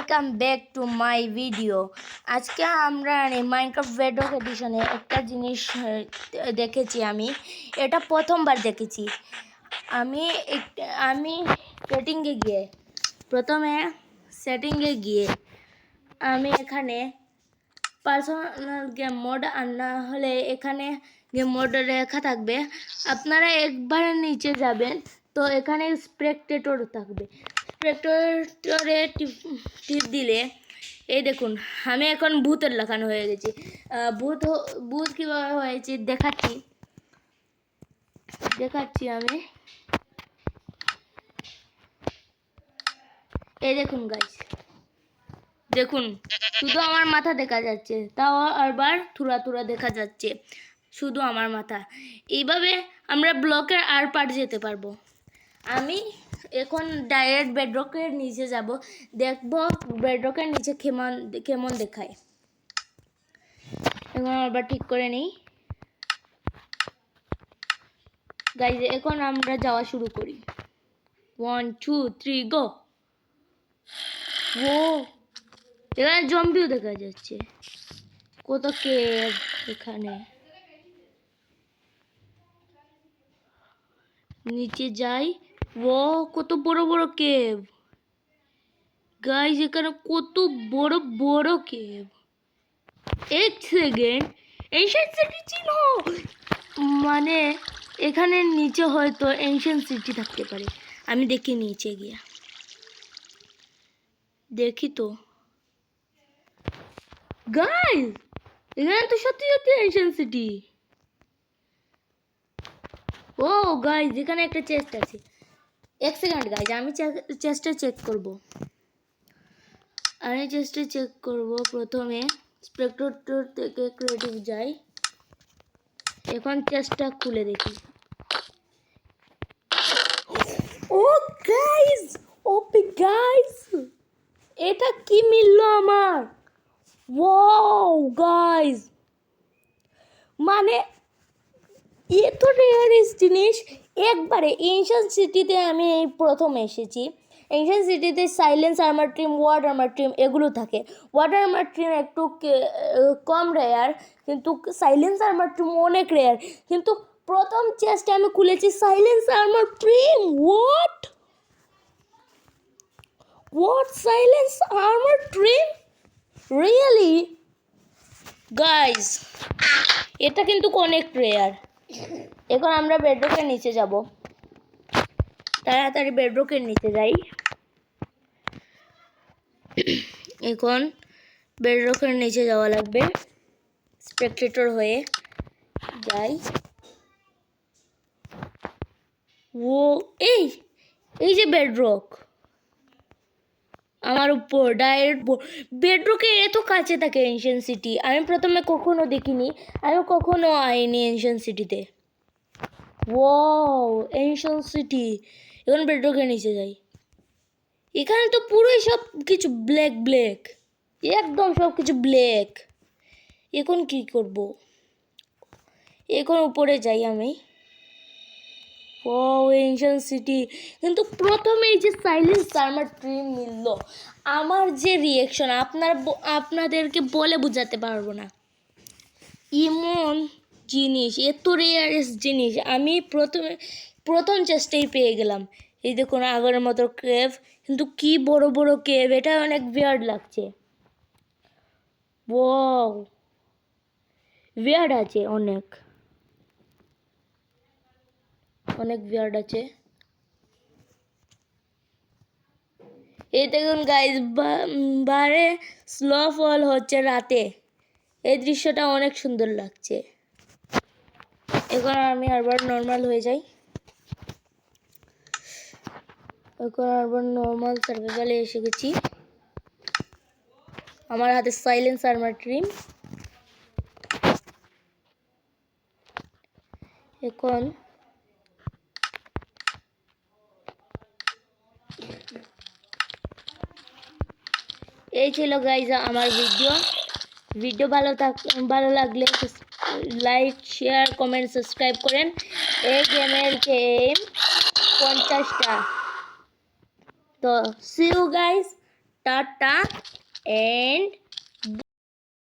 Welcome back to my video. আজকে আমরা Minecraft bedrock এডিশনে একটা জিনিস দেখেছি। আমি এটা প্রথমবার দেখেছি। আমি সেটিংয়ে গিয়ে আমি এখানে পার্সোনাল গেম মোড আর না হলে এখানে গেম মোড লেখা থাকবে। আপনারা একবার নিচে যাবেন তো এখানে স্পেকটেটর থাকবে। স্পেকটেটরে টিপ দিলে এই দেখুন আমি এখন ভূতের লেখানো হয়ে গেছি। ভূত কীভাবে হয়েছে দেখাচ্ছি আমি। এই দেখুন গাইস, দেখুন শুধু আমার মাথা দেখা যাচ্ছে, তাও আবার থুড়া দেখা যাচ্ছে শুধু আমার মাথা। এইভাবে আমরা ব্লকের আর পার যেতে পারবো। আমি এখন ডাইরেক্ট বেডরকের নিচে যাব, দেখবো বেডরকের নিচে কেমন দেখায়। এখন আবার ঠিক করে নিই গাইজ। এখন আমরা যাওয়া শুরু করি। 1 2 3 গো। ও এখানে জম্বিও দেখা যাচ্ছে, কত কেভ এখানে। নিচে যাই। ও কত বড় বড় কেভ গাইজ, এখানে কত বড় বড় কেভ। এক সেকেন্ড, এনশিয়েন্ট সিটি চিহ্ন, মানে এখানে নিচে হয়তো এনশিয়েন্ট সিটি থাকতে পারে। আমি দেখি নিচে গিয়া দেখি তো গাইজ, এখানে তো সত্যি এনশিয়েন্ট সিটি। ও গাইজ, এখানে একটা চেস্ট আছে। এক সেকেন্ড গাইজ, আমি চেস্টটা চেক করব। প্রথমে স্পেকটেটর থেকে ক্রিয়েটিভ যাই। এখন চেস্টটা খুলে দেখি। ও গাইজ, ওপি গাইজ, এটা কি মিললো আমার। ওয়াও গাইজ, মানে এত রেয়ারিস জিনিস একবারে। এনশিয়েন্ট সিটিতে আমি এই প্রথম এসেছি। এনশিয়েন্ট সিটিতে silence armour trim, ward armour trim এগুলো থাকে। ওয়ার্ড আর্মার ট্রিম একটু কম রেয়ার, কিন্তু সাইলেন্স আর্মার ট্রিম অনেক রেয়ার। কিন্তু প্রথম চেস্টে আমি খুলেছি silence armour trim. What silence armour trim, really guys, এটা কিন্তু অনেক রেয়ার। এখন আমরা বেডরকের নিচে যাব, তাড়াতাড়ি বেডরকের নিচে যাই। এখন বেডরকের নিচে যাওয়া লাগবে, স্পেকটেটর হয়ে যাই। ও এই যে বেডরক আমার উপর ডাইরেক্ট। বেডরকে এত কাছে থাকে এনশিয়েন্ট সিটি, আমি প্রথমে কখনো দেখিনি, আমি কখনো আইনি এনশিয়েন্ট সিটিতে। Wow ancient city. এখন বেডরকের নিচে যাই। এখানে তো পুরোই সব কিছু ব্ল্যাক, একদম সব কিছু ব্ল্যাক। এখন কি করব, এখন উপরে যাই আমি। ও এনশিয়েন্ট সিটি, কিন্তু প্রথমে এই যে সাইলেন্স আর্মার ট্রিম মিললো, আমার যে রিয়াকশন আপনাদেরকে বলে বোঝাতে পারবো না। এমন জিনিস, এত রেয়ারেস্ট জিনিস আমি প্রথম চেষ্টাই পেয়ে গেলাম। এই দেখুন আগের মতো কেভ, কিন্তু কি বড় বড় কেভ, এটা অনেক বিয়ার্ড লাগছে। ওয়াও বিয়ার্ড আছে, অনেক বিয়ার্ড আছে। এই দেখুন গাইজ, বারে স্নোফল হচ্ছে রাতে, এই দৃশ্যটা অনেক সুন্দর লাগছে। এখন আমি আবার নর্মাল হয়ে যাই। এখন আবার নর্মাল সার্ভাইভালে এসে গেছি। আমার হাতে সাইলেন্স আর্মার ট্রিম। এখন এই ছিল গাইজ আমার ভিডিও ভালো লাগলে লাইক, শেয়ার, কমেন্ট, সাবস্ক্রাইব করেন। এই গেমের গেম 50টা। তো see you guys, tata and